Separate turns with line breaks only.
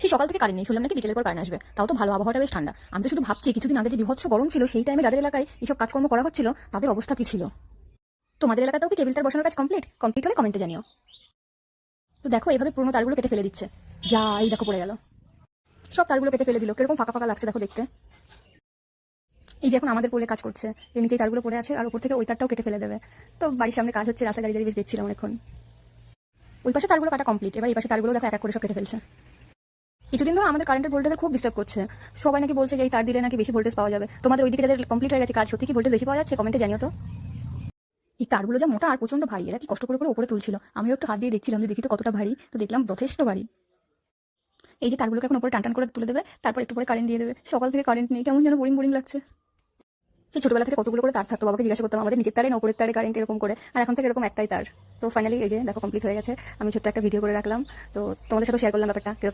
সেই সকাল থেকে কারেন্ট নেই, শুনলাম নাকি বিকেলের পর কারেন্ট আসবে, তাও তো ভালো, আবহাওয়াটা বেশ ঠান্ডা। আমি তো শুধু ভাবছি কিছুদিন আগে যে বিভৎস গরম ছিল, সেই টাইমে যাদের এলাকায় এইসব কাজকর্ম করা হচ্ছিল তাদের অবস্থা কি ছিল। তোমাদের এলাকাতেও কি কেবিল তার বসানোর কাজ কমপ্লিট হলে কমেন্টে জানিও। তো দেখো এভাবে পুরোনো তারগুলো কেটে ফেলে দিচ্ছে, যা এই দেখো পড়ে গেল, সব তারগুলো কেটে ফেলে দিল, কিরকম ফাঁকা ফাঁকা লাগছে দেখো দেখতে। এই যে এখন আমাদের পোলে কাজ করছে, যে নিচে তারগুলো পড়ে আছে আর উপর থেকে ওই তারটাও কেটে ফেলে দেবে। তো বাড়ির সামনে কাজ হচ্ছে, রাস্তা গাড়ি দাঁড়িয়ে বেশ দেখছিলাম অনেকক্ষণ। ওই পাশে তারগুলো কাটা কমপ্লিট, এবার এই পাশে তারগুলো দেখো এক এক করে সব কেটে ফেলছে। কিছুদিন ধরে আমাদের কারেন্টের ভোল্টেজ খুব ডিস্টার্ব করছে, সবাই নাকি বলছে যে এই তার দিলে নাকি বেশি ভোল্টেজ পাওয়া যাবে। তোমাদের ওইদিকে যাদের কমপ্লিট হয়ে গেছে কাজ, সত্যি কি ভোল্টেজ বেশি পাওয়া যাচ্ছে? কমেন্টে জানিও তো। এই তারগুলো যা মোটা আর প্রচন্ড ভারী, এরা কি কষ্ট করে করে উপরে তুলছিল, আমিও একটু হাত দিয়ে দেখছিলাম যে দেখি তো কতটা ভারী, তো দেখলাম যথেষ্ট ভারী। এই যে তারগুলোকে এখন উপরে টান টান করে তুলে দেবে, তারপর একটু পরে কারেন্ট দিয়ে দেবে। সকাল থেকে কারেন্ট নেই, কেমন যেন বোরিং বোরিং লাগছে। সেই ছোটবেলা থেকে কতগুলো করে তার থাকতো, বাবাকে জিজ্ঞাসা করতাম আমাদের নিচের তারে না উপরের তারে কারেন্ট এরকম করে, আর এখন থেকে এরকম একটাই তার। তো ফাইনালি এই যে দেখো কমপ্লিট হয়ে গেছে, আমি ছোট্ট একটা ভিডিও করে রাখলাম, তো তোমাদের সাথে শেয়ার করলাম ব্যাপারটা কিরকম